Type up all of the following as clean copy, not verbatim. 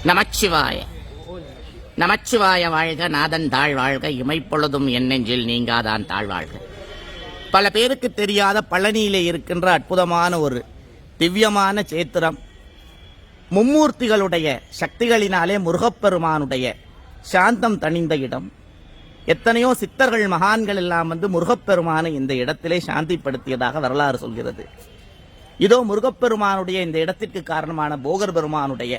நமச்சிவாய நமச்சிவாய வாழ்க, நாதன் தாழ் வாழ்க, இமைப்பொழுதும் என் நெஞ்சில் நீங்காதான் தாழ் வாழ்க. பல பேருக்கு தெரியாத பழனியிலே இருக்கின்ற அற்புதமான ஒரு திவ்யமான சேத்திரம், மும்மூர்த்திகளுடைய சக்திகளினாலே முருகப்பெருமானுடைய சாந்தம் தணிந்த இடம். எத்தனையோ சித்தர்கள் மகான்கள் எல்லாம் வந்து முருகப்பெருமானை இந்த இடத்திலே சாந்திப்படுத்தியதாக வரலாறு சொல்கிறது. இதோ முருகப்பெருமானுடைய இந்த இடத்திற்கு காரணமான போகர் பெருமானுடைய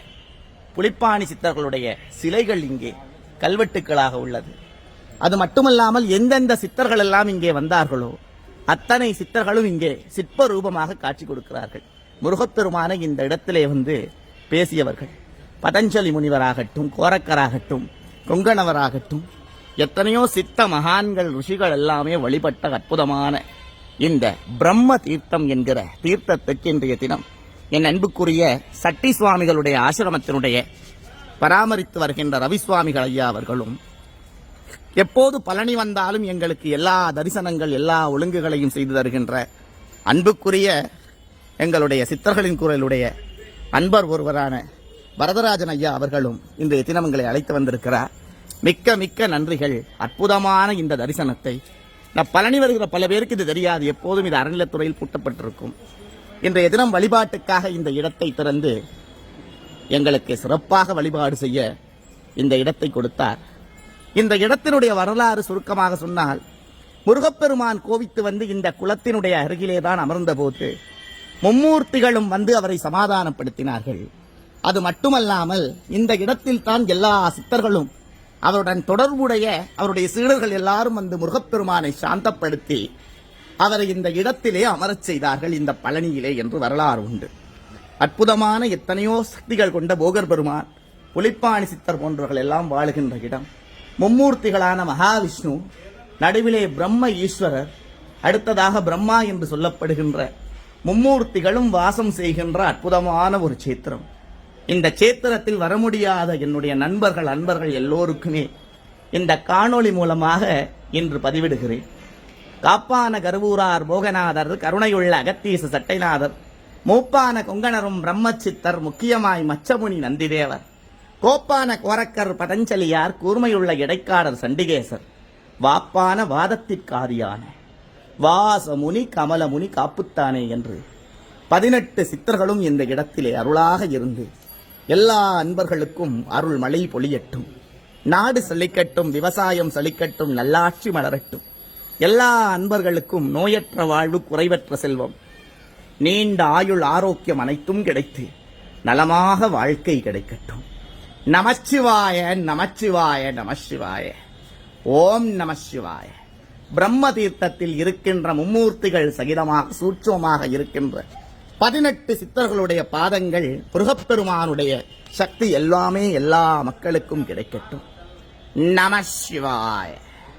புலிப்பாணி சித்தர்களுடைய சிலைகள் இங்கே கல்வெட்டுக்களாக உள்ளது. அது மட்டுமல்லாமல் எந்தெந்த சித்தர்கள் எல்லாம் இங்கே வந்தார்களோ அத்தனை சித்தர்களும் இங்கே சிற்ப ரூபமாக காட்சி கொடுக்கிறார்கள். முருகப்பெருமானை இந்த இடத்திலே வந்து பேசியவர்கள் பதஞ்சலி முனிவராகட்டும், கோரக்கராகட்டும், கொங்கணவராகட்டும், எத்தனையோ சித்த மகான்கள் ருஷிகள் எல்லாமே வழிபட்ட அற்புதமான இந்த பிரம்ம தீர்த்தம் என்கிற தீர்த்தத்துக்கு இன்றைய தினம் என் அன்புக்குரிய சட்டி சுவாமிகளுடைய ஆசிரமத்தினுடைய பராமரித்து வருகின்ற ரவி சுவாமிகள் ஐயா அவர்களும் எப்போது பழனி வந்தாலும் எங்களுக்கு எல்லா தரிசனங்கள் எல்லா ஒழுங்குகளையும் செய்து தருகின்ற அன்புக்குரிய எங்களுடைய சித்தர்களின் குரலுடைய அன்பர் ஒருவரான வரதராஜன் ஐயா அவர்களும் இன்றைய தினங்களை அழைத்து வந்திருக்கிறார். மிக்க மிக்க நன்றிகள். அற்புதமான இந்த தரிசனத்தை பழனி வருகிற பல பேருக்கு இது தெரியாது. எப்போதும் இது அறநிலைத்துறையில் பூட்டப்பட்டிருக்கும். இன்றைய தினம் வழிபாட்டுக்காக இந்த இடத்தை திறந்து எங்களுக்கு சிறப்பாக வழிபாடு செய்ய இந்த இடத்தை கொடுத்தார். இந்த இடத்தினுடைய வரலாறு சுருக்கமாக சொன்னால், முருகப்பெருமான் கோவித்து வந்து இந்த குளத்தினுடைய அருகிலேதான் அமர்ந்த போது மும்மூர்த்திகளும் வந்து அவரை சமாதானப்படுத்தினார்கள். அது மட்டுமல்லாமல் இந்த இடத்தில் தான் எல்லா சித்தர்களும் அவருடன் தொடர்புடைய அவருடைய சீடர்கள் எல்லாரும் வந்து முருகப்பெருமானை சாந்தப்படுத்தி அவரை இந்த இடத்திலே அமரச் செய்தார்கள், இந்த பழனியிலே என்று வரலாறு உண்டு. அற்புதமான எத்தனையோ சக்திகள் கொண்ட போகர் பெருமான், புலிப்பாணி சித்தர் போன்றவர்கள் எல்லாம் வாழுகின்ற இடம். மும்மூர்த்திகளான மகாவிஷ்ணு, நடுவிலே பிரம்ம ஈஸ்வரர், அடுத்ததாக பிரம்மா என்று சொல்லப்படுகின்ற மும்மூர்த்திகளும் வாசம் செய்கின்ற அற்புதமான ஒரு சேத்திரம். இந்த சேத்திரத்தில் வர முடியாத என்னுடைய அன்பர்கள் எல்லோருக்குமே இந்த காணொளி மூலமாக இன்று பதிவிடுகிறேன். காப்பான கருவூரார் போகநாதர், கருணையுள்ள அகத்தீச சட்டைநாதர், மூப்பான கொங்கணரும் பிரம்மச்சித்தர், முக்கியமாய் மச்சமுனி நந்திதேவர், கோப்பான கோரக்கர் பதஞ்சலியார், கூர்மையுள்ள இடைக்காடர் சண்டிகேசர், வாப்பான வாதத்திற்காரியான வாசமுனி கமலமுனி காப்புத்தானே என்று 18 சித்தர்களும் இந்த இடத்திலே அருளாக இருந்து எல்லா அன்பர்களுக்கும் அருள் மழை பொழியட்டும், நாடு செழிக்கட்டும், விவசாயம் செழிக்கட்டும், நல்லாட்சி மலரட்டும், எல்லா அன்பர்களுக்கும் நோயற்ற வாழ்வு, குறைவற்ற செல்வம், நீண்ட ஆயுள், ஆரோக்கியம் அனைத்தும் கிடைத்து நலமாக வாழ்க்கை கிடைக்கட்டும். நமச்சிவாய நமச்சிவாய நமசிவாய. ஓம் நமசிவாய. பிரம்ம தீர்த்தத்தில் இருக்கின்ற மும்மூர்த்திகள் சகிதமாக சூட்சமாக இருக்கின்ற 18 சித்தர்களுடைய பாதங்கள், முருகப்பெருமானுடைய சக்தி எல்லாமே எல்லா மக்களுக்கும் கிடைக்கட்டும். நமசிவாய.